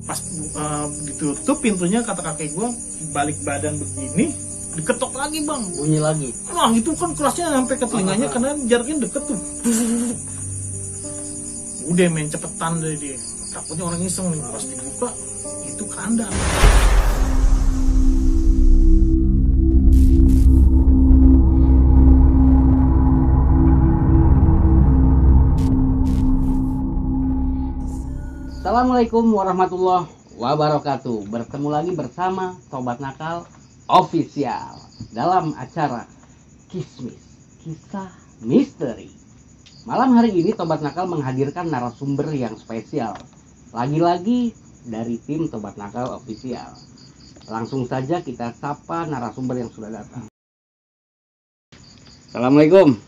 Pas ditutup pintunya, kata kakek gue balik badan begini, diketok lagi bang, bunyi lagi. wah itu kan kerasnya sampai ke telinganya karena jaraknya deket tuh. Udah main cepetan deh dia, takutnya orang iseng nih, pas dibuka itu keranda. Assalamualaikum warahmatullahi wabarakatuh. Bertemu lagi bersama Sobat Nakal Official dalam acara Kismis, Kisah Misteri. Malam hari ini Sobat Nakal menghadirkan narasumber yang spesial. Lagi-lagi dari tim Sobat Nakal Official. Langsung saja kita sapa narasumber yang sudah datang. Assalamualaikum.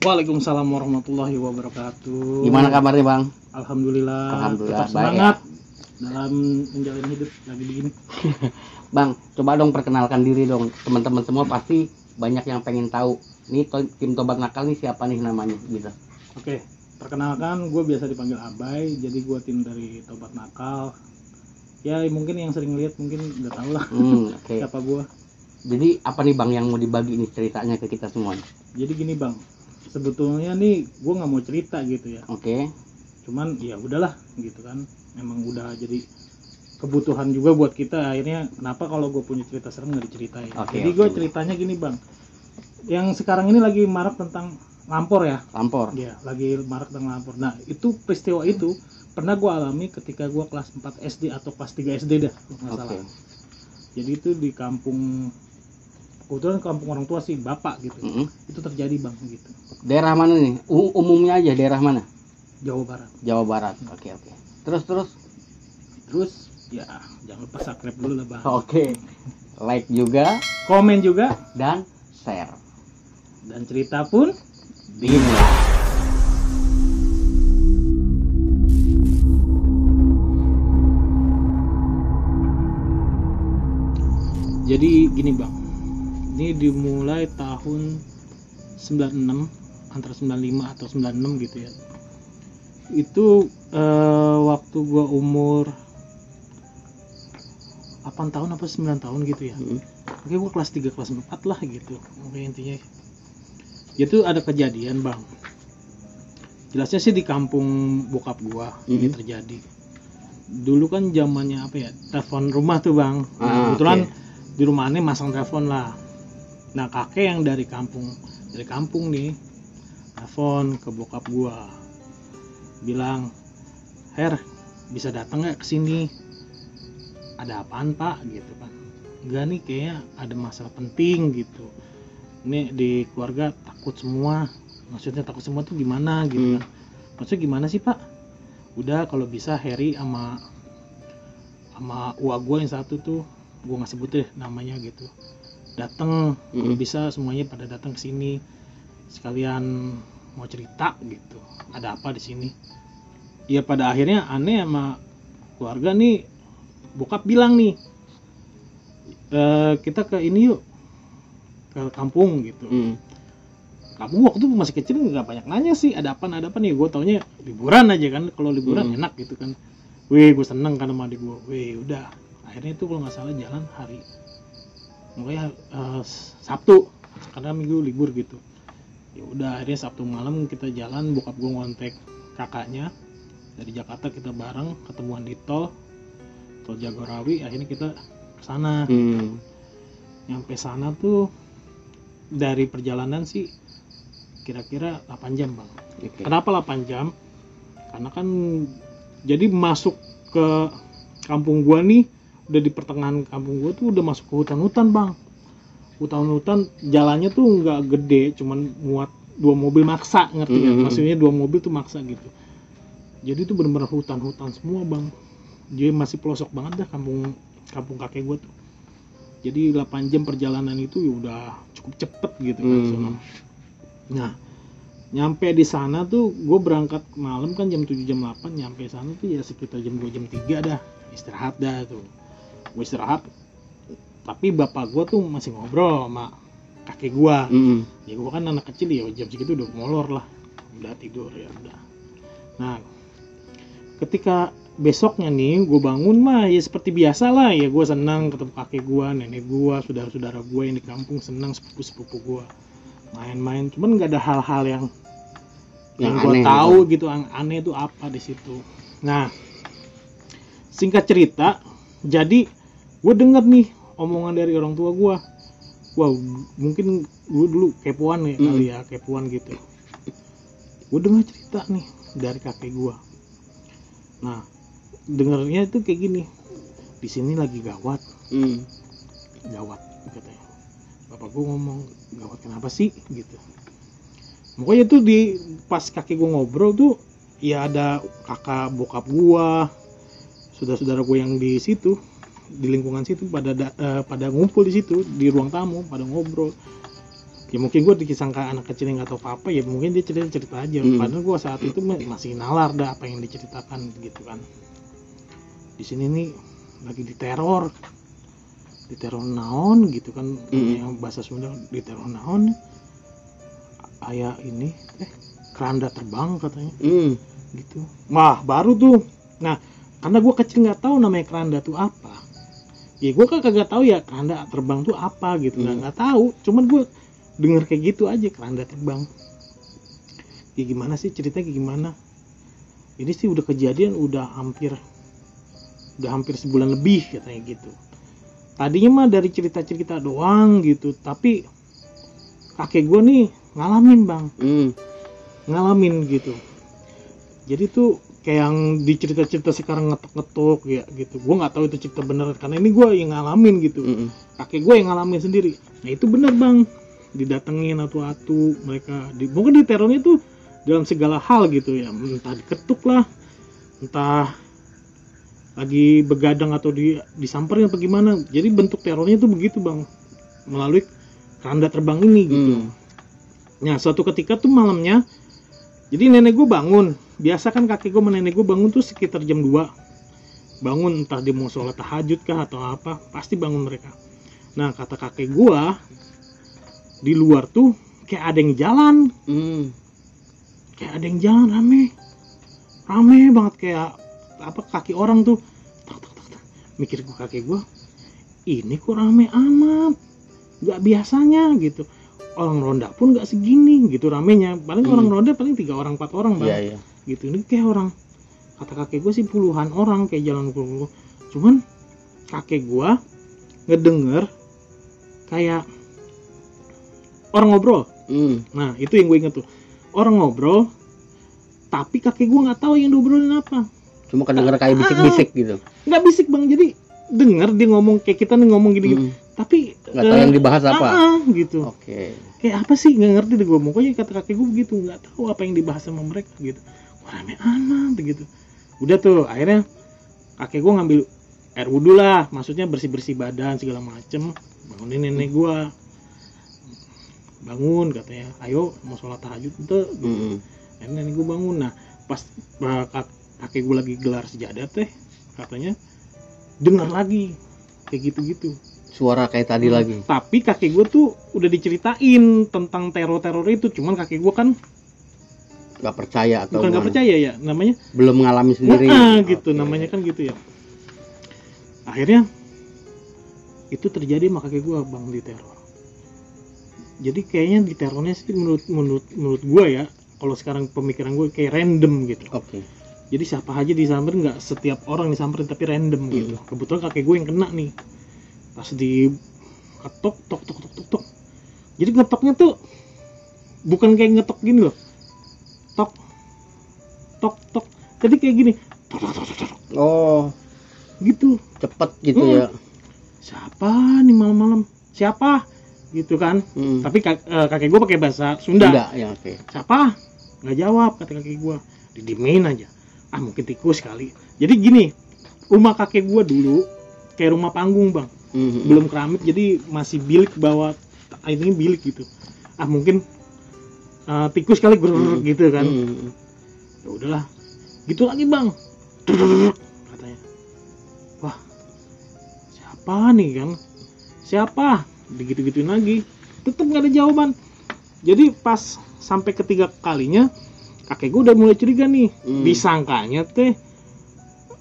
Waalaikumsalam warahmatullahi wabarakatuh. Gimana kabarnya Bang? Alhamdulillah, Alhamdulillah, tetap semangat dalam menjalani hidup lagi begini. Bang, coba dong perkenalkan diri dong. Teman-teman semua pasti banyak yang pengen tahu. Nih tim Sobat Nakal nih siapa nih namanya gitu. Oke, perkenalkan gue biasa dipanggil Abai, jadi gue tim dari Sobat Nakal. Ya mungkin yang sering lihat mungkin udah tahu lah Okay. siapa gue. Jadi apa nih Bang yang mau dibagi nih ceritanya ke kita semua? Jadi gini Bang, sebetulnya nih gue nggak mau cerita gitu ya. Oke. Cuman ya udahlah gitu kan, memang udah jadi kebutuhan juga buat kita. Akhirnya kenapa kalau gue punya cerita serem nggak diceritain. Jadi gue ceritanya gini Bang, yang sekarang ini lagi marak tentang lampor ya. Lampor. Ya, lagi marak tentang lampor. Nah itu peristiwa itu pernah gue alami ketika gue kelas 4 SD atau kelas 3 SD dah nggak salah. Jadi itu di kampung, kebetulan kampung orang tua sih bapak gitu. Itu terjadi Bang gitu. Daerah mana nih? Umumnya aja daerah mana? Jawa Barat. Jawa Barat. Oke. Terus ya jangan lupa subscribe dulu lah Bang. Oke. Like juga, Komen juga, dan share. dan cerita pun Dimulai. jadi gini Bang. Ini dimulai tahun 96, antara 95 atau 96 gitu ya. Itu waktu gua umur 8 tahun apa 9 tahun gitu ya. Oke, gua kelas 3 kelas 4 lah gitu. Oke, intinya itu ada kejadian Bang. Jelasnya sih di kampung bokap gua ini terjadi. Dulu kan zamannya apa ya, telepon rumah tuh Bang. Kebetulan di rumah aneh masang telepon lah. Nah kakek yang dari kampung nih telepon ke bokap gua, bilang, "Her, bisa datang nggak ke sini? Ada apaan Pak?" gitu kan. "Enggak nih, kayaknya ada masalah penting gitu. Ini di keluarga takut semua." Maksudnya takut semua tuh gimana gitu kan? Maksudnya gimana sih Pak? Udah kalau bisa Harry sama uak gue yang satu tuh, gue nggak sebut deh namanya gitu, datang. Kalau bisa semuanya pada datang ke sini sekalian mau cerita gitu. Ada apa di sini? Ya pada akhirnya aneh sama keluarga nih, bokap bilang nih, kita ke ini yuk, ke kampung gitu. Kampung waktu itu masih kecil nggak banyak nanya sih ada apa nih. Gue taunya liburan aja kan, kalau liburan enak gitu kan. Gue seneng kan sama adik gue. Udah akhirnya itu kalau nggak salah jalan hari mulai Sabtu, karena Minggu libur gitu. Ya udah akhirnya Sabtu malam kita jalan, bokap gue ngontek kakaknya dari Jakarta, kita bareng ketemuan di tol Jagorawi. Akhirnya kita kesana. Nyampe sana tuh dari perjalanan sih kira-kira 8 jam Bang. Kenapa 8 jam? Karena kan jadi masuk ke kampung gua nih, udah di pertengahan kampung gua tuh udah masuk ke hutan-hutan Bang. Hutan-hutan jalannya tuh nggak gede, cuman muat 2 mobil maksa, ngerti ya? Maksudnya 2 mobil tuh maksa gitu. Jadi tuh bener-bener hutan-hutan semua Bang. Jadi masih pelosok banget dah kampung kakek gua tuh. Jadi 8 jam perjalanan itu ya udah cukup cepet gitu kan. Nah, nyampe di sana tuh gue berangkat malam kan jam 7 jam 8, nyampe sana tuh ya sekitar jam 2 jam 3 dah, istirahat dah tuh. Gue istirahat, tapi bapak gue tuh masih ngobrol sama kakek gue. Ya gue kan anak kecil ya, jam segitu udah molor lah, udah tidur ya udah. Nah, ketika besoknya nih gue bangun mah ya seperti biasa lah, ya gue senang ketemu kakek gue, nenek gue, saudara-saudara gue yang di kampung, senang sepupu-sepupu gue main-main. Cuman nggak ada hal-hal yang gue tahu gitu, yang aneh itu apa di situ. Nah, singkat cerita, jadi gue denger nih omongan dari orang tua gue. Wow, mungkin gue dulu kepoan ya kali ya, kepoan gitu. Gue denger cerita nih dari kakek gue. Nah, dengernya itu kayak gini, di sini lagi gawat, gawat katanya. Bapak gue ngomong, gawat kenapa sih gitu. Pokoknya tuh di pas kakek gue ngobrol tuh, ya ada kakak bokap gue, saudara-saudara gue yang di situ, di lingkungan situ pada ngumpul di situ di ruang tamu, pada ngobrol. Ya mungkin gue disangka anak kecil yang nggak tahu apa-apa, ya mungkin dia cerita aja. Padahal gue saat itu masih nalar dah apa yang diceritakan gitu kan. Di sini nih lagi diteror naon gitu kan, yang bahasa Sunda diteror naon. Ayah ini keranda terbang katanya, gitu. Wah baru tuh. Nah karena gue kecil nggak tahu namanya keranda tuh apa. Ya gue kan kagak tahu ya keranda terbang tuh apa gitu, nggak tahu. Cuman gue denger kayak gitu aja, keranda terbang. Ya gimana sih ceritanya, kayak gimana? Ini sih udah kejadian udah hampir sebulan lebih katanya gitu. Tadinya mah dari cerita-cerita doang gitu, tapi kakek gue nih ngalamin bang, ngalamin gitu. Jadi tuh kayak yang di cerita-cerita sekarang ngetok-ngetok ya gitu. Gue nggak tahu itu cerita bener karena ini gue yang ngalamin gitu. Kakek gue yang ngalamin sendiri. Nah itu bener bang, didatengin atu-atu mereka, mungkin diterornya tuh dalam segala hal gitu ya, entah diketuk lah, entah lagi begadang atau disamperin apa gimana. Jadi bentuk terornya tuh begitu bang, melalui keranda terbang ini gitu. Nah suatu ketika tuh malamnya, jadi nenek gue bangun, biasa kan kakek gue sama nenek gue bangun tuh sekitar jam 2 bangun, entah dia mau sholat tahajud kah atau apa, pasti bangun mereka. Nah kata kakek gue, di luar tuh kayak ada yang jalan, kayak ada yang jalan rame banget, kayak apa kaki orang tuh, mikir gue kakek gue, ini kok rame amat, nggak biasanya gitu. Orang ronda pun nggak segini gitu ramenya, paling orang ronda paling 3 orang 4 orang bang, gitu. Ini kayak orang, kata kakek gue sih puluhan orang kayak jalan puluh. Cuman kakek gue ngedenger kayak orang ngobrol. Nah itu yang gue inget tuh, orang ngobrol, tapi kakek gue nggak tahu yang diobrolin apa. Cuma kedenger kayak bisik-bisik gitu. Nggak bisik bang, jadi denger dia ngomong kayak kita nih ngomong gini, tapi nggak tahu yang dibahas apa. Gitu. Oke. Kayak apa sih, nggak ngerti deh gue. Pokoknya kata kakek gue begitu, nggak tahu apa yang dibahas sama mereka gitu. Wah rame amat gitu. Udah tuh akhirnya kakek gue ngambil air wudhu lah, maksudnya bersih-bersih badan segala macem. Bangunin nenek gue, bangun katanya, ayo mau sholat tahajud itu. Akhirnya nenek gue bangun. Nah pas kakek gue lagi gelar sejadah teh, katanya dengar lagi kayak gitu-gitu, suara kayak tadi lagi. Tapi kakek gue tuh udah diceritain tentang teror itu, cuman kakek gue kan nggak percaya atau bukan nggak percaya ya, namanya belum mengalami sendiri. Gitu namanya kan gitu ya. Akhirnya itu terjadi sama kakek gue bang, di teror. Jadi kayaknya di terornya sih menurut gue ya, kalau sekarang pemikiran gue kayak random gitu. Jadi siapa aja disamperin, nggak setiap orang disamperin, tapi random gitu. Kebetulan kakek gue yang kena nih, pas di ketok tok. Jadi ngetoknya tuh bukan kayak ngetok gini loh, tok. Jadi kayak gini, oh gitu, cepet gitu ya. Siapa nih malam-malam? Siapa? Gitu kan. Tapi kakek gue pakai bahasa Sunda. Ya, siapa? Nggak jawab kata kakek gue, didiemin aja. Mungkin tikus kali. Jadi gini, rumah kakek gue dulu kayak rumah panggung bang, belum keramik, jadi masih bilik bawah, ini bilik gitu. Mungkin tikus kali gitu kan. Ya udahlah, gitu lagi bang, katanya. Wah, siapa nih kan? Siapa? Digitu-gituin lagi, tetap nggak ada jawaban. Jadi pas sampai ketiga kalinya, kakek gue udah mulai curiga nih. Disangkanya teh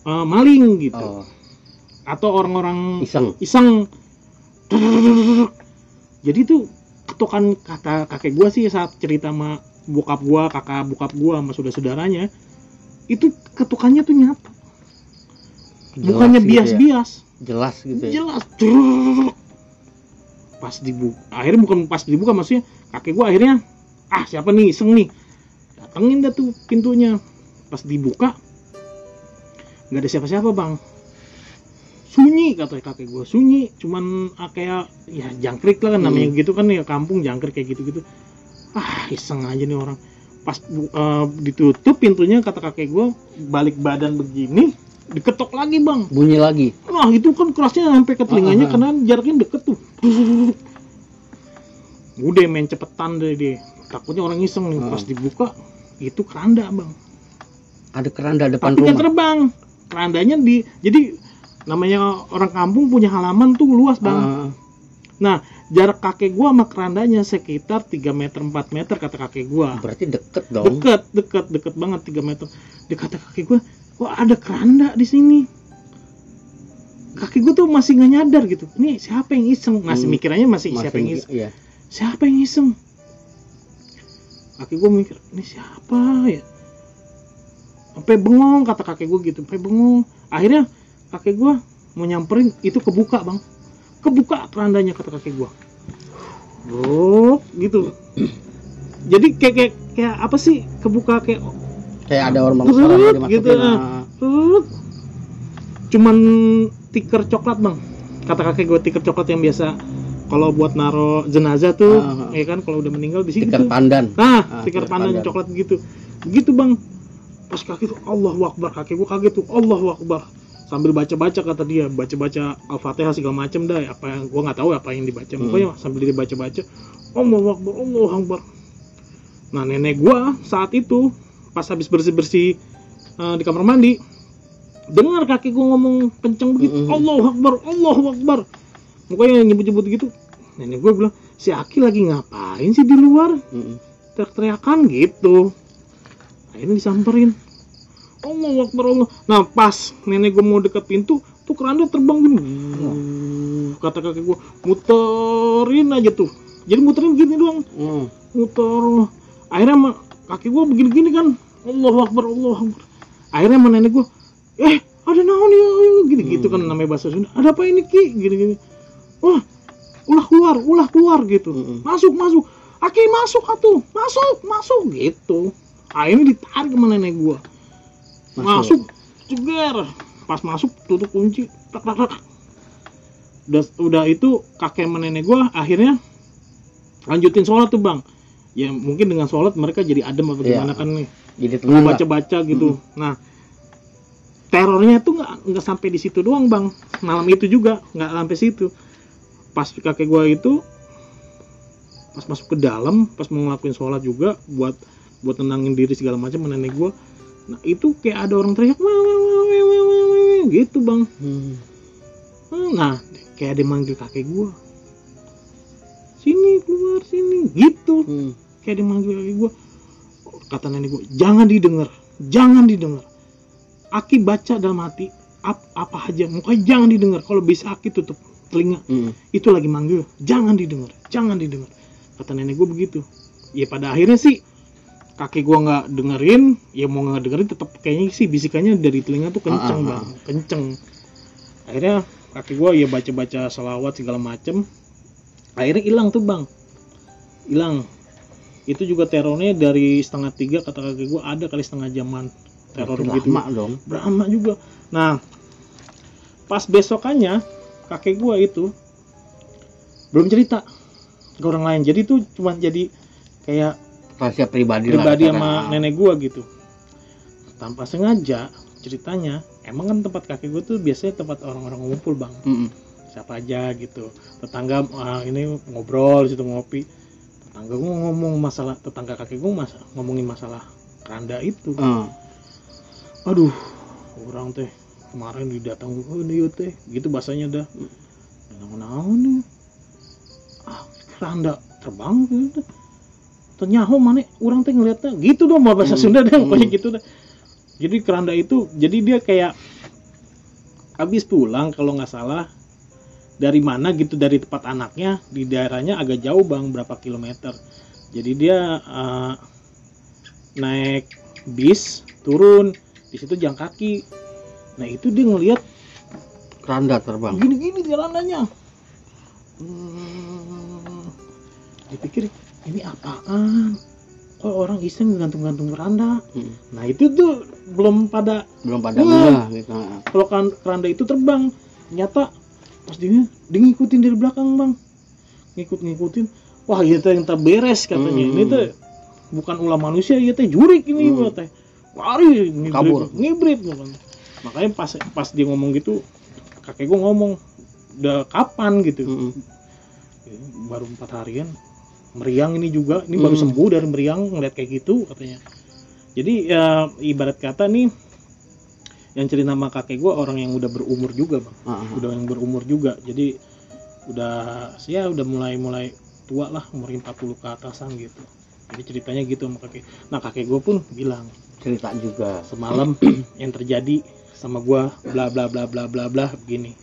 maling gitu. Oh. Atau orang-orang Iseng. Jadi tuh ketukan kata kakek gua sih saat cerita sama bokap gua, kakak bokap gua sama saudara-saudaranya, itu ketukannya tuh nyata. Bukannya bias-bias. Jelas gitu ya. Jelas. Pas dibuka, akhirnya bukan pas dibuka, maksudnya kakek gua akhirnya siapa nih iseng nih, datengin dah tuh pintunya. Pas dibuka nggak ada siapa-siapa bang, sunyi kata kakek gue, sunyi, cuman kayak ya jangkrik lah kan namanya gitu kan ya, kampung jangkrik kayak gitu-gitu. Iseng aja nih orang. Pas ditutup pintunya kata kakek gue, balik badan begini, diketok lagi bang, bunyi lagi. Itu kan kerasnya sampai ke telinganya karena jaraknya deket tuh. Udah main cepetan deh dia, takutnya orang iseng nih. Pas dibuka itu keranda bang, ada keranda depan tapi rumah. Terbang kerandanya jadi namanya orang kampung punya halaman tuh luas bang. Nah jarak kakek gua sama kerandanya sekitar 3 meter 4 meter kata kakek gua. Berarti deket dong. Deket banget 3 meter. Dia kata kakek gua, wah ada keranda di sini. Kakek gua tuh masih nggak nyadar gitu. Ini siapa yang iseng? Masih mikirannya masih siapa yang iseng? Iya. Siapa yang iseng? Kakek gua mikir, ini siapa ya? Sampai bengong kata kakek gue gitu, sampai bengong. Akhirnya kakek gue mau nyamperin, itu kebuka bang, kebuka kerandanya kata kakek gue. Gitu. Jadi kayak apa sih, kebuka kayak ada orang dimasukin gitu. Cuman tikar coklat bang, kata kakek gue, tikar coklat yang biasa kalau buat naro jenazah tuh, ya kan kalau udah meninggal di situ. Tikar pandan. Tikar pandan coklat gitu bang. Pas kakek tuh Allahu Akbar, kakek gua kaget tuh, Allahu Akbar, sambil baca-baca kata dia, baca-baca Al-Fatihah segala macem dah, apa yang gua nggak tahu apa yang dibaca, pokoknya sambil dia baca-baca Allahu Akbar, Allahu Akbar. Nah nenek gua saat itu pas habis bersih-bersih di kamar mandi, dengar kakek gua ngomong kenceng begitu, Allahu Akbar, Allahu Akbar, pokoknya nyebut-nyebut gitu. Nenek gua bilang, si Aki lagi ngapain sih di luar, teriak-teriakan gitu. Akhirnya disamperin, Allahu Akbar, Allah. Nah pas nenek gue mau deket pintu tuh keranda terbang gini. Kata kakek gue, muterin aja tuh, jadi muterin gini doang. Muter. Akhirnya kakek gue begini-gini kan, Allahu Akbar, Allahu Akbar. Akhirnya sama nenek gue, ada naon ya, gini gitu kan namanya bahasa Sunda. Ada apa ini Ki? Gini-gini. Wah, ulah keluar gitu. Masuk. Aki masuk atuh, masuk gitu. Akhirnya ditarik sama nenek gua. Masuk, ceger. Pas masuk tutup kunci, tak. Udah itu kakek sama nenek gua akhirnya lanjutin sholat tuh bang. Ya mungkin dengan sholat mereka jadi adem atau gimana kan nih. Jadi tenang baca-baca gitu. Nah terornya tuh nggak sampai di situ doang bang. Malam itu juga nggak sampai situ. Pas kakek gua itu pas masuk ke dalam, pas mau ngelakuin sholat juga buat tenangin diri segala macam nenek gue. Nah itu kayak ada orang teriak gitu bang. Nah kayak ada manggil kakek gue, sini keluar sini gitu. Kayak ada manggil kakek gue. Kata nenek gue, jangan didengar. Aki baca dalam hati apa aja, mukanya jangan didengar. Kalau bisa Aki tutup telinga. Itu lagi manggil, jangan didengar. Kata nenek gue begitu. Ya pada akhirnya sih kakek gua nggak dengerin, ya mau nggak dengerin tetap kayaknya sih bisikannya dari telinga tuh kenceng bang, kenceng. Akhirnya kakek gua ya baca selawat segala macem. Akhirnya hilang tuh bang, hilang. Itu juga terornya dari 2:30 kata kakek gua, ada kali setengah jaman teror begitu. Brahma juga. Nah pas besokannya kakek gua itu belum cerita ke orang lain, jadi tuh cuma jadi kayak rahasia pribadi sama nenek gua gitu. Tanpa sengaja ceritanya, emang kan tempat kakek gua tuh biasanya tempat orang-orang ngumpul bang. Siapa aja gitu, tetangga ini ngobrol situ ngopi. Tetangga gua ngomong masalah, tetangga kakek gua ngomongin masalah keranda itu. Aduh, orang teh kemarin didatang nih teh, gitu bahasanya dah. Naon nih, keranda terbang gitu. Ternyata mana orang teh ngeliatnya gitu dong bahasa Sunda deh, pokoknya gitu deh. Jadi keranda itu, jadi dia kayak habis pulang kalau nggak salah dari mana gitu, dari tempat anaknya, di daerahnya agak jauh bang, berapa kilometer. Jadi dia naik bis turun, di situ jalan kaki. Nah itu dia ngelihat Keranda terbang. gini jalanannya. Dipikir ini apaan? Kok orang iseng gantung-gantung keranda? Nah itu tuh belum pada enggak gitu. kalau keranda itu terbang, ternyata pas dia ngikutin dari belakang bang, ngikutin. Wah iya teh yang terberes katanya. Ini tuh bukan ulah manusia, iya teh jurik ini teh. Lari kabur, ngibrit gitu. Makanya pas dia ngomong gitu, kakek gue ngomong udah kapan gitu. Baru 4 harian meriang ini juga, ini baru sembuh dari meriang ngeliat kayak gitu katanya. Jadi ya ibarat kata nih yang cerita nama kakek gue orang yang udah berumur juga bang, udah yang berumur juga. Jadi udah mulai tua lah, umur 40 ke atasan gitu. Jadi ceritanya gitu sama kakek. Nah kakek gue pun bilang cerita juga semalam yang terjadi sama gue bla bla bla bla bla bla begini.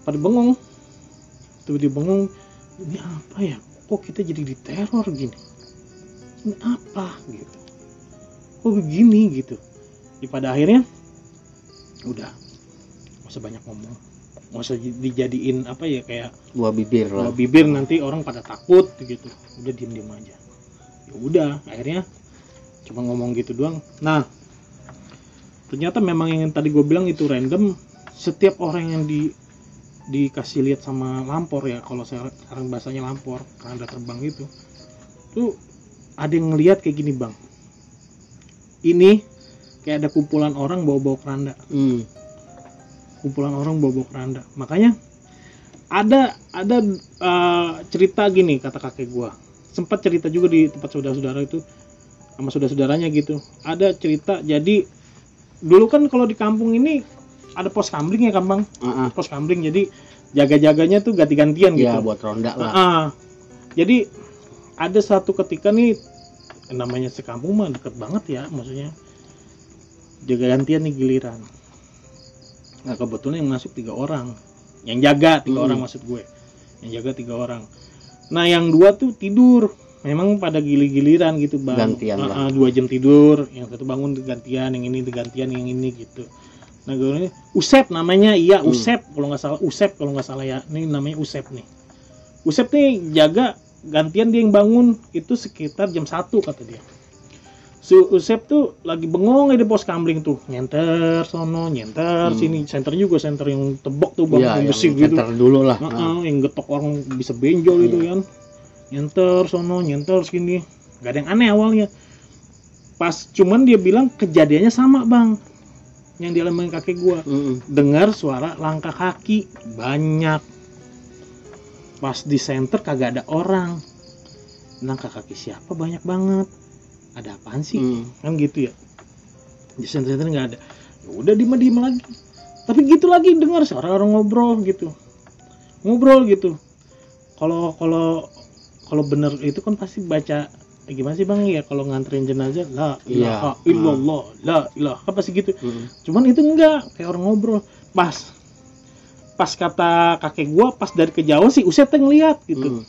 Pada bengong, tuh dia bengong, ini apa ya? Kok kita jadi diteror gini? Ini apa gitu? Kok begini gitu? Pada akhirnya udah nggak usah banyak ngomong, nggak usah dijadiin apa ya kayak buah bibir nanti orang pada takut gitu. Udah diem aja. Ya udah akhirnya cuma ngomong gitu doang. Nah ternyata memang yang tadi gue bilang itu random. Setiap orang yang dikasih lihat sama lampor ya, kalau sekarang bahasanya lampor, keranda terbang gitu, tuh ada yang ngelihat kayak gini bang. Ini kayak ada kumpulan orang bawa keranda. Kumpulan orang bawa keranda. Makanya ada cerita gini kata kakek gua. Sempat cerita juga di tempat saudara-saudara itu sama saudara-saudaranya gitu. Ada cerita, jadi dulu kan kalau di kampung ini ada pos kamling ya kan bang. Pos kamling, jadi jaga-jaganya tuh ganti-gantian gitu. Ya buat ronda lah. Jadi ada satu ketika nih, namanya sekampung mah deket banget ya, maksudnya jaga gantian nih giliran. Nah kebetulan yang masuk 3 orang, yang jaga 3 orang maksud gue, yang jaga 3 orang. Nah yang 2 tuh tidur, memang pada giliran gitu bang. Gantian lah. 2 jam tidur, yang satu bangun gantian, yang ini gantian, yang ini gitu. Nah gue ini Usep namanya, iya Usep kalau nggak salah ya, ini namanya Usep nih. Usep nih jaga gantian, dia yang bangun itu sekitar jam 1 kata dia. Si Usep tuh lagi bengong di pos kamling tuh, nyenter sono, nyenter sini, senter juga, senter yang tebok tuh bang, yang besi gitu. Senter dulu lah. Yang getok orang bisa benjol gitu kan. Nyenter sono, nyenter sini, gak ada yang aneh awalnya. Pas cuman dia bilang kejadiannya sama bang, yang dialami kakek gua. Dengar suara langkah kaki banyak. Pas di senter kagak ada orang. Langkah kaki siapa banyak banget? Ada apaan sih? Kan gitu ya. Di senter nggak ada. Ya udah diem lagi. Tapi gitu lagi dengar suara orang ngobrol gitu. Kalau bener itu kan pasti baca gimana sih bang ya, kalau nganterin jenazah la ilaha illallah, la ilaha, kan pasti gitu. Cuman itu enggak, kayak orang ngobrol. Pas kata kakek gua, pas dari kejauhan sih Usep teh ngeliat gitu.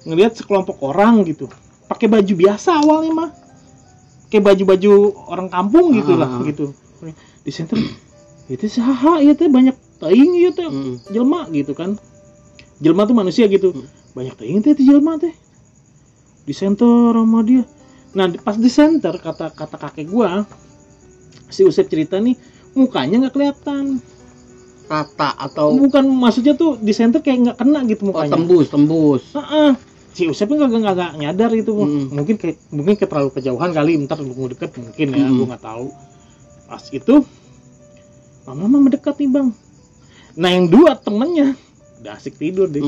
Ngeliat sekelompok orang gitu. Pakai baju biasa awalnya mah, kayak baju orang kampung gitu lah gitu. Di senter itu saha ya teh, banyak teuing ya teh jelema gitu kan. Jelema tuh manusia gitu. Banyak teuing teh jelema teh. Di senter sama dia. Nah, pas di senter kata kakek gua, si Usep cerita nih mukanya nggak kelihatan. Rata atau bukan, maksudnya tuh di senter kayak nggak kena gitu mukanya. Tembus. Si Usep nggak nyadar itu. Mungkin terlalu kejauhan kali, ntar mau deket mungkin ya, gue nggak tahu. Pas itu lama-lama mendekat nih bang. Nah yang 2 temennya udah asik tidur deh,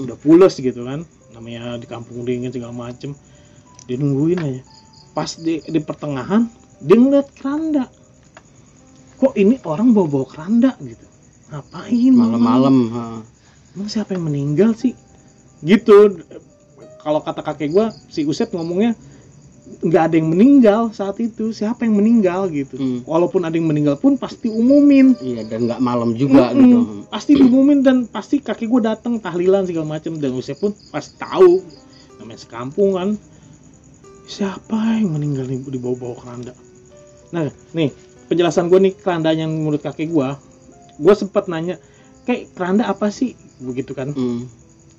udah pules gitu kan, namanya di kampung dingin segala macem. Dia nungguin aja. Pas di pertengahan dia ngeliat keranda. Kok ini orang bawa keranda gitu? Ngapain malam-malam? Emang siapa yang meninggal sih? Gitu. Kalau kata kakek gua, si Usep ngomongnya nggak ada yang meninggal saat itu. Siapa yang meninggal gitu? Walaupun ada yang meninggal pun pasti umumin. Iya, dan nggak malam juga gitu. Pasti diumumin dan pasti kakek gue datang tahlilan segala macam, dan Usep pun pasti tahu, namanya sekampung kan, siapa yang meninggal di bawah keranda. Nah nih penjelasan gue nih keranda yang menurut kakek gue sempat nanya, kayak keranda apa sih begitu kan.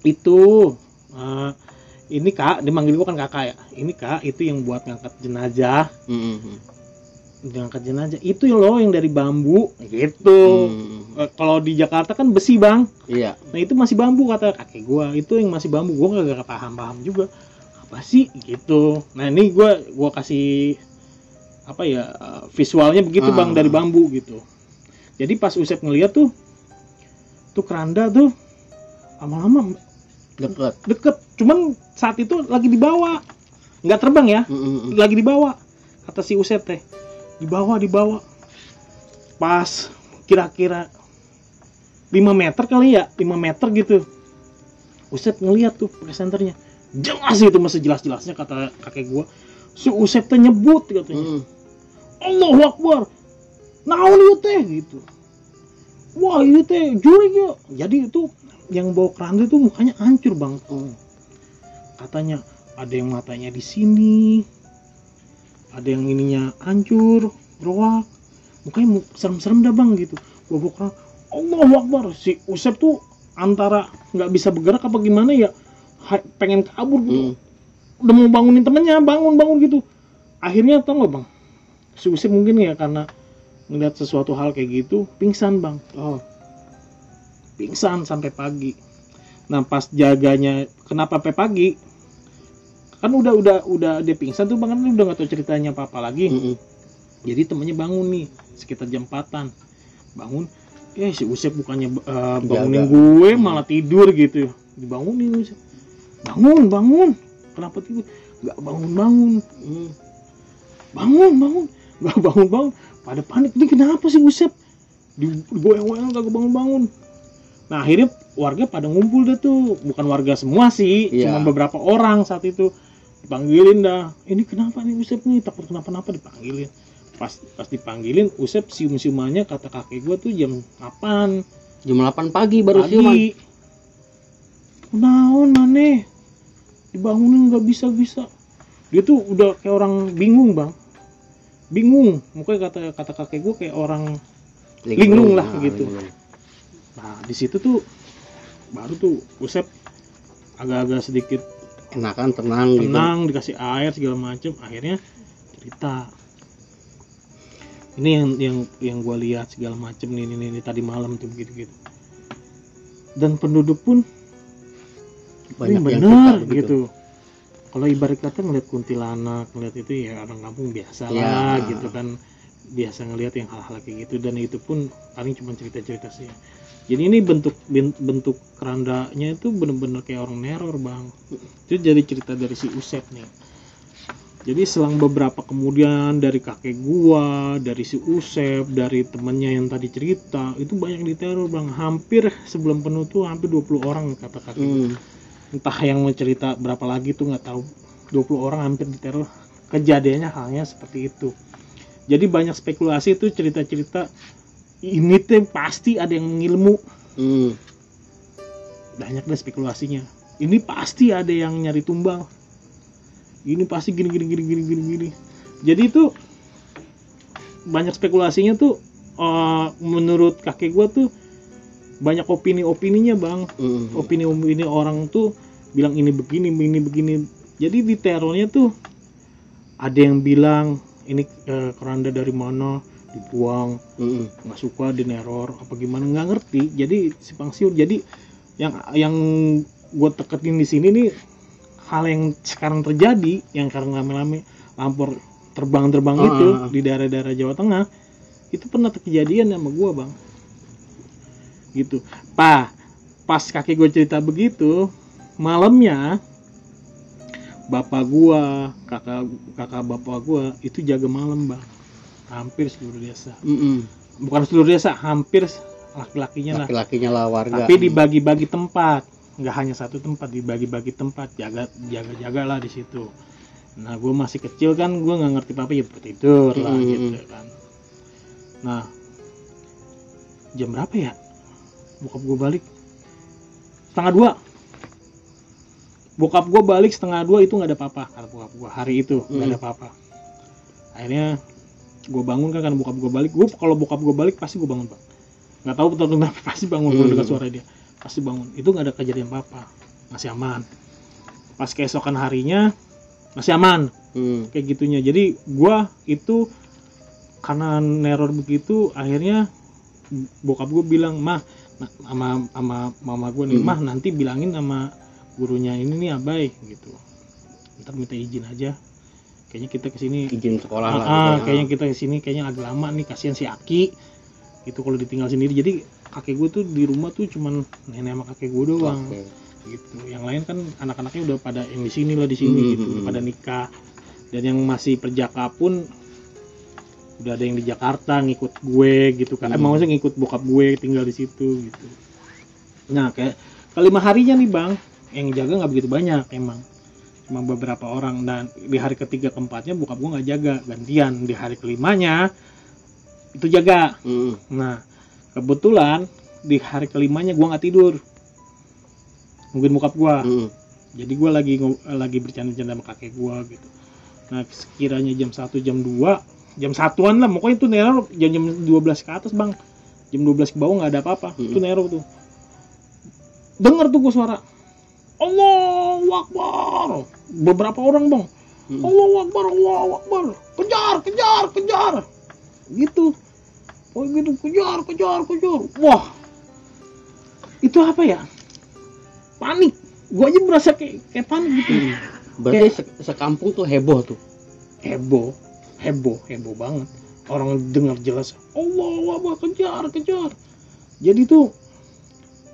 Itu ini kak, dimanggil gue kan kakak ya, ini kak itu yang buat ngangkat jenazah. Ngangkat jenazah itu loh yang dari bambu gitu. Kalau di Jakarta kan besi bang. Iya. Nah itu masih bambu kata kakek gue, itu yang masih bambu. Gue gak paham juga apa sih gitu. Nah ini gue kasih apa ya, visualnya begitu bang, dari bambu gitu. Jadi pas Usep ngeliat tuh keranda tuh lama-lama deket, cuman saat itu lagi dibawa, nggak terbang ya, lagi dibawa, kata si Usep teh, dibawa pas kira-kira 5 meter kali ya, 5 meter gitu. Usep ngeliat tuh presenternya, jelas itu, masih jelas-jelasnya kata kakek gua, si Usep teh nyebut katanya, Allahu Akbar, naon ieu teh gitu. Wah itu teh jurig ya. Jadi itu yang bawa keranda itu mukanya hancur bang. Katanya ada yang matanya di sini, ada yang ininya hancur, roak, mukanya serem-serem dah bang gitu. Bawa keranda, Allahu Akbar. Si Usep tuh antara nggak bisa bergerak apa gimana ya, pengen kabur gitu. Udah mau bangunin temennya, bangun gitu. Akhirnya tau nggak bang, si Usep mungkin ya karena ngeliat sesuatu hal kayak gitu, pingsan bang. Pingsan sampai pagi. Nah pas jaganya, kenapa sampai pagi? Kan udah dia pingsan tuh bang, kan udah nggak tahu ceritanya apa lagi. Jadi temennya bangun nih sekitar jam 4-an, bangun, si Usep bukannya bangunin gue, malah tidur gitu. Dibangunin Usep, bangun, kenapa tidur? Nggak bangun, nggak bangun. Pada panik, ini kenapa sih Usep? Digoyang-goyang kagak bangun. Nah akhirnya warga pada ngumpul dah tuh, bukan warga semua sih, cuma beberapa orang saat itu. Dipanggilin dah, ini kenapa nih Usep nih, takut kenapa-napa, dipanggilin. Pas dipanggilin, Usep sium-siumannya kata kakek gue tuh jam 8. Jam 8 pagi baru siuman. Naon maneh, dibangunin nggak bisa. Dia tuh udah kayak orang bingung bang, mukanya kata kakek gue kayak orang linglung lah gitu. Nah di situ tuh baru tuh Usep agak-agak sedikit enakan, tenang gitu. Dikasih air segala macem. Akhirnya cerita, ini yang gue lihat segala macem nih tadi malam tuh gitu. Dan penduduk pun banyak yang bener gitu. Kalau ibarat kata ngeliat kuntilanak, ngeliat itu ya orang kampung biasa lah gitu kan, biasa ngeliat yang hal-hal kayak gitu. Dan itu pun paling cuma cerita-cerita sih. Jadi ini bentuk kerandanya itu bener-bener kayak orang neror bang. Itu jadi cerita dari si Usep nih. Jadi selang beberapa kemudian dari kakek gua, dari si Usep, dari temennya yang tadi cerita, itu banyak diteror bang. Hampir sebelum penuh tuh hampir 20 orang kata kakek gua. Entah yang mau cerita berapa lagi tuh nggak tahu. 20 orang hampir diteror. Kejadiannya halnya seperti itu. Jadi banyak spekulasi itu, cerita-cerita ini tuh pasti ada yang ngilmu. Banyak deh spekulasinya. Ini pasti ada yang nyari tumbal. Ini pasti gini. Jadi itu banyak spekulasinya tuh. Menurut kakek gua tuh banyak opini-opininya bang. Opini orang tuh bilang ini begini. Jadi di terornya tuh ada yang bilang ini keranda dari mana dibuang, nggak suka dineror apa gimana, nggak ngerti. Jadi simpang siur. Jadi yang gue teketin di sini nih hal yang sekarang terjadi, yang sekarang rame-rame lampor terbang itu di daerah-daerah Jawa Tengah, itu pernah kejadian sama gue bang. Gitu. Pas kakek gue cerita begitu, malamnya bapak gua, kakak bapak gua itu jaga malam bang, hampir seluruh desa. Bukan seluruh desa, hampir laki-lakinya lah warga. Tapi dibagi-bagi tempat, nggak hanya satu tempat, dibagi-bagi tempat, jaga lah di situ. Nah gue masih kecil kan, gue nggak ngerti apa ya tidur lah gitu kan. Nah jam berapa ya bokap gue balik? 1:30. Bokap gue balik 1:30 itu nggak ada apa-apa kata bokap gue hari itu, nggak ada apa-apa. Akhirnya gue bangun kan bokap gue balik. Gue kalau bokap gue balik pasti gue bangun bang, nggak tahu betul kenapa pasti bangun. Gue dengar suara dia pasti bangun. Itu nggak ada kejadian apa-apa, masih aman. Pas keesokan harinya masih aman, kayak gitunya. Jadi gue itu karena neror begitu, akhirnya bokap gue bilang, mah sama mama gue nih, mah nanti bilangin sama gurunya ini nih Abai gitu, ntar minta izin aja, kayaknya kita kesini izin sekolah lah gitu. Kayaknya kita kesini kayaknya agak lama nih, kasihan si Aki gitu kalau ditinggal sendiri. Jadi kakek gue tuh di rumah tuh cuman nenek sama kakek gue doang. Gitu, yang lain kan anak-anaknya udah pada yang di sini gitu, udah pada nikah. Dan yang masih perjaka pun udah ada yang di Jakarta ngikut gue gitu kan, maksudnya ngikut bokap gue tinggal di situ gitu. Nah kayak kelima harinya nih bang, yang jaga nggak begitu banyak emang, cuma beberapa orang. Dan di hari ketiga keempatnya bokap gue nggak jaga, gantian di hari kelimanya itu jaga. Nah kebetulan di hari kelimanya gue nggak tidur, mungkin bokap gue. Jadi gue lagi bercanda-canda sama kakek gue gitu. Nah sekiranya jam 1 jam 2 jam 1-an lah, pokoknya itu neror jam 12 ke atas bang, jam 12 ke bawah nggak ada apa-apa. Itu neror tuh, denger tuh gue suara Allahu Akbar, beberapa orang bang, Allahu Akbar, Allahu Akbar, kejar gitu. Oh gitu, kejar. Wah itu apa ya, panik. Gue aja merasa kayak panik gitu. Berarti sekampung tuh heboh tuh. Heboh banget. Orang dengar jelas Allahu Akbar, kejar. Jadi tuh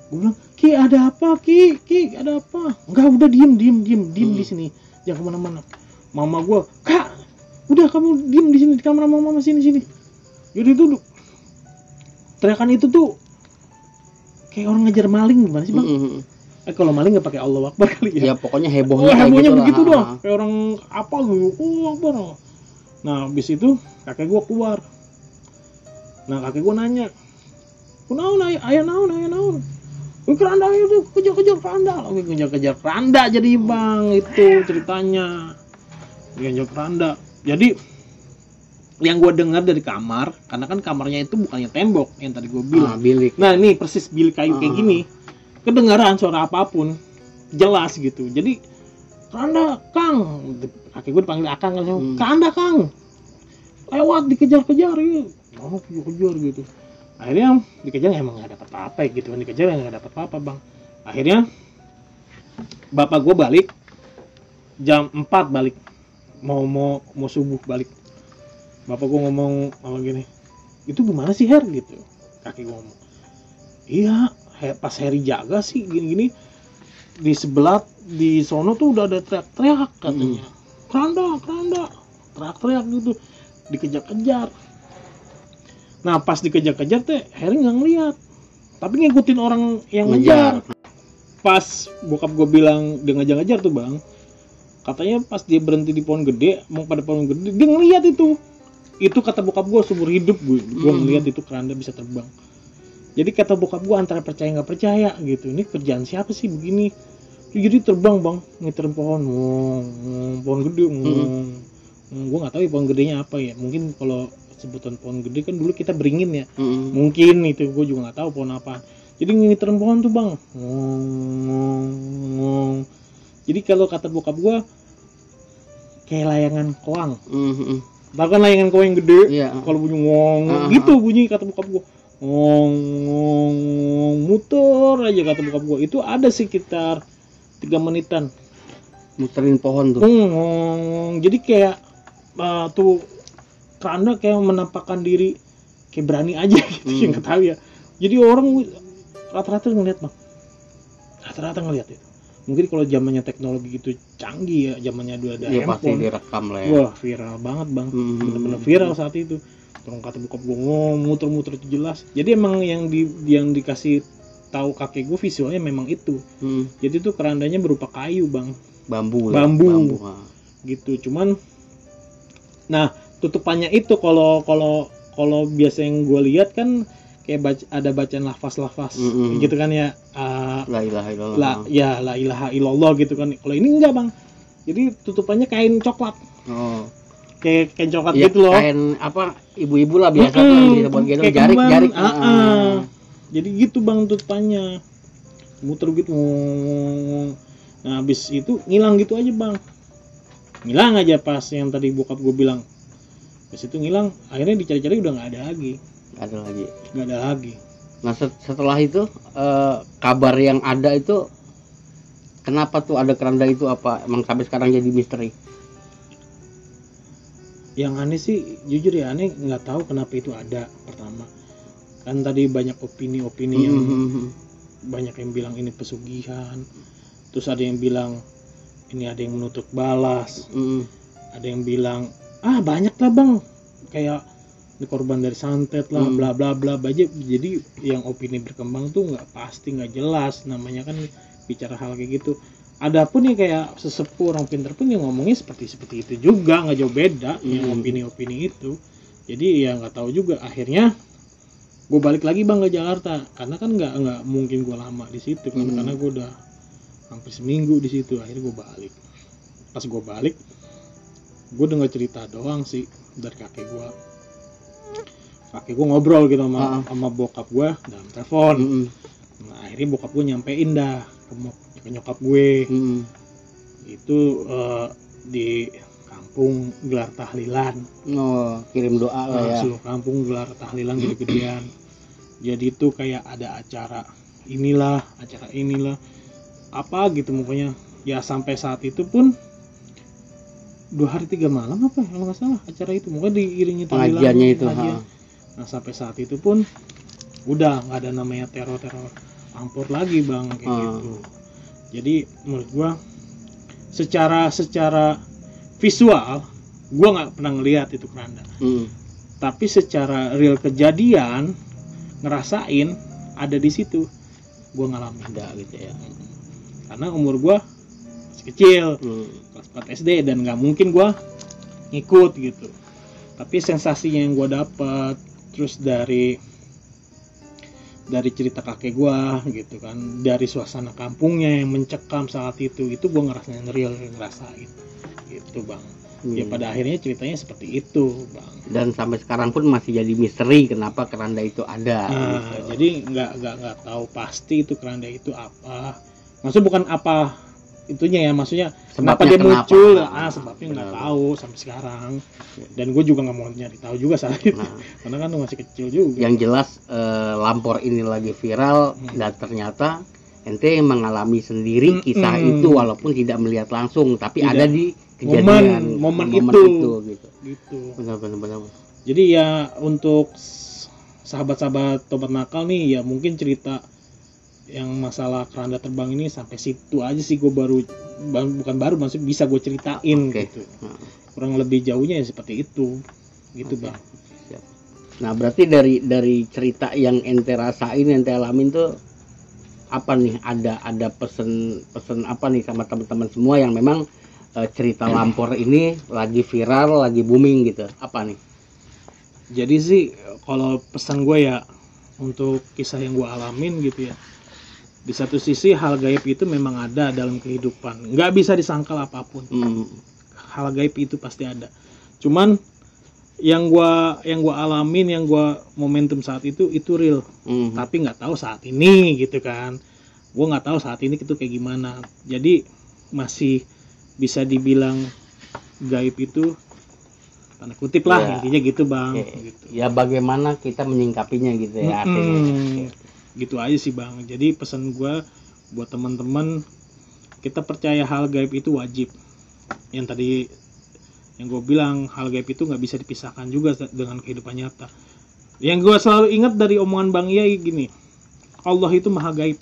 gue bilang, Ki ada apa Ki ada apa? Enggak, udah diem di sini, jangan kemana-mana. Mama gue, Kak udah kamu diem di sini di kamar mama sini. Jadi itu teriakan itu tuh kayak orang ngejar maling, gimana sih bang? Kalau maling nggak pakai Allahu Akbar kali ya? Ya pokoknya hebohnya gitu begitu doang, kayak orang apa gitu, Allahu Akbar. Nah habis itu kakek gue keluar. Nah kakek gue nanya, ayah naon? Keranda itu kejar keranda jadi bang, itu ceritanya kejar keranda. Jadi yang gue dengar dari kamar, karena kan kamarnya itu bukannya tembok yang tadi gue bilang, bilik. Nah ini persis bilik kayu kayak gini, kedengaran suara apapun jelas gitu. Jadi keranda Kang, kakek gue dipanggil Akang kan, keranda Kang, lewat dikejar-kejar ya, kejar gitu. Akhirnya dikejar emang nggak dapat apa-apa gitu kan, dikejar nggak dapat apa-apa bang. Akhirnya bapak gue balik jam 4 balik, mau subuh balik. Bapak gue ngomong apa gini, itu gimana sih Her gitu. Kakek gue ngomong, iya pas Heri jaga sih gini di sebelah di sono tuh udah ada teriak-teriak katanya, keranda teriak-teriak gitu, dikejar-kejar. Nah pas dikejar-kejar teh Heri nggak ngeliat, tapi ngikutin orang yang ngejar. Pas bokap gue bilang dia ngejar-ngejar tuh bang, katanya pas dia berhenti di pohon gede, mau pada pohon gede, dia ngeliat itu kata bokap gue seumur hidup gue ngeliat itu keranda bisa terbang. Jadi kata bokap gue antara percaya nggak percaya gitu, ini kerjaan siapa sih begini. Jadi terbang bang, ngiterin pohon gede. Gue nggak tahu ya pohon gedenya apa ya, mungkin kalau sebutan pohon gede kan dulu kita beringin ya, mungkin itu gue juga nggak tahu pohon apa. Jadi ngiterin pohon tuh bang, jadi kalau kata bokap gue kayak layangan koang. Bahkan layangan koang yang gede, kalau bunyi gitu bunyi kata bokap gue, muter aja kata bokap gue. Itu ada sekitar 3 menitan muterin pohon tuh. Jadi kayak tuh keranda kayak menampakkan diri kayak berani aja gitu, yang ketahui ya. Jadi orang rata-rata ngeliat bang, ngeliat itu. Mungkin kalau zamannya teknologi gitu canggih ya, zamannya dua ada handphone, pasti direkam lah ya. Wah viral banget bang, bener-bener viral saat itu. Terus kata bokap gue muter-muter itu jelas. Jadi emang yang dikasih tahu kakek gue visualnya memang itu. Jadi tuh kerandanya berupa kayu bang, bambu. gitu. Cuman nah tutupannya itu kalau biasa yang gue lihat kan kayak ada bacaan lafaz-lafaz gitu kan ya, La ilaha illallah. la ilaha illallah gitu kan. Kalau ini enggak bang, jadi tutupannya kain coklat, kayak kain coklat Ya, gitu loh, kain apa ibu-ibu lah biasa tuh bisa buat gitu, kayak jarik. Jadi gitu bang tutupannya, muter gitu. Nah habis itu ngilang gitu aja bang, ngilang aja pas yang tadi bokap gue bilang. Pas itu ngilang, akhirnya dicari-cari udah nggak ada lagi. Nah setelah itu kabar yang ada itu kenapa tuh ada keranda itu, apa emang sampai sekarang jadi misteri? Yang aneh sih jujur ya, aneh nggak tahu kenapa itu ada. Pertama kan tadi banyak opini-opini yang banyak yang bilang ini pesugihan, terus ada yang bilang ini ada yang menutup balas, ada yang bilang banyak lah bang, kayak ini korban dari santet lah, bla bla bla aja. Jadi yang opini berkembang tuh nggak pasti, nggak jelas, namanya kan bicara hal kayak gitu. Adapun yang kayak sesepuh orang pintar pun yang ngomongnya seperti itu juga, nggak jauh beda yang opini-opini itu. Jadi ya nggak tahu juga. Akhirnya gue balik lagi bang ke Jakarta, karena kan nggak mungkin gue lama di situ kan, karena gue udah hampir seminggu di situ. Akhirnya gue balik. Pas gue balik, gue dengar cerita doang sih dari kakek gue ngobrol gitu sama bokap gue dalam telepon. Nah akhirnya bokap gue nyampein dah ke nyokap gue, itu di kampung gelar tahlilan. Kirim doa lah ya. Seluruh kampung gelar tahlilan gede-gedean. Jadi itu kayak ada acara inilah apa gitu pokoknya ya. Sampai saat itu pun 2 hari 3 malam apa kalau nggak salah acara itu, mungkin diiringi pengajiannya itu. Nah sampai saat itu pun udah nggak ada namanya teror ampor lagi bang kayak gitu. Jadi menurut gua secara visual gua nggak pernah ngelihat itu keranda, tapi secara real kejadian ngerasain ada di situ, gua ngalamin gitu ya. Karena umur gua masih kecil, kelas 4 SD, dan nggak mungkin gua ngikut gitu. Tapi sensasinya yang gua dapat terus dari cerita kakek gua gitu kan, dari suasana kampungnya yang mencekam saat itu gua ngerasain gitu bang. Ya pada akhirnya ceritanya seperti itu bang. Dan sampai sekarang pun masih jadi misteri kenapa keranda itu ada. Gitu. Jadi nggak tahu pasti itu keranda itu apa. Maksudnya bukan apa itunya ya, maksudnya kenapa dia muncul, sebabnya nggak tahu sampai sekarang. Dan gue juga nggak mau nyari tahu juga saat itu, karena kan masih kecil juga. Yang jelas Lampor ini lagi viral, dan ternyata ente mengalami sendiri kisah itu walaupun tidak melihat langsung, tapi ada di kejadian momen itu gitu. Benar. Jadi ya untuk sahabat-sahabat Tobat Nakal nih ya, mungkin cerita yang masalah keranda terbang ini sampai situ aja sih. Gue maksudnya bisa gue ceritain gitu. Kurang lebih jauhnya ya seperti itu gitu bang. Siap. Nah berarti dari cerita yang ente rasain, ente alamin tuh apa nih, ada pesan apa nih sama teman-teman semua yang memang cerita Lampor ini lagi viral, lagi booming gitu, apa nih? Jadi sih kalau pesan gue ya, untuk kisah yang gue alamin gitu ya, di satu sisi hal gaib itu memang ada dalam kehidupan, nggak bisa disangkal apapun. Hal gaib itu pasti ada. Cuman yang gua alamin, yang gua momentum saat itu real. Tapi nggak tahu saat ini gitu kan. Gua nggak tahu saat ini itu kayak gimana. Jadi masih bisa dibilang gaib itu tanda kutip lah, intinya gitu bang. Gitu. Ya bagaimana kita menyingkapinya gitu ya artinya. Gitu aja sih bang. Jadi pesan gue buat teman-teman, kita percaya hal gaib itu wajib. Yang tadi yang gue bilang, hal gaib itu nggak bisa dipisahkan juga dengan kehidupan nyata. Yang gue selalu ingat dari omongan Bang Yai gini, Allah itu maha gaib.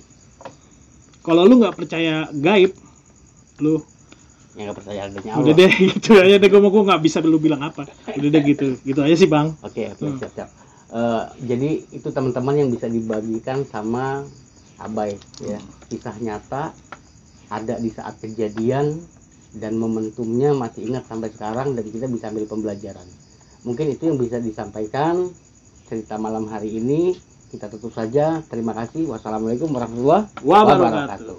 Kalau lu nggak percaya gaib, lu yang nggak percaya adanya Allah. Udah deh gitu aja deh, gue nggak bisa lu bilang apa. Udah deh gitu aja sih bang. Oke, siap. Jadi itu teman-teman yang bisa dibagikan sama Abai ya, kisah nyata ada di saat kejadian dan momentumnya masih ingat sampai sekarang dan kita bisa ambil pembelajaran. Mungkin itu yang bisa disampaikan cerita malam hari ini. Kita tutup saja. Terima kasih. Wassalamualaikum warahmatullahi wabarakatuh.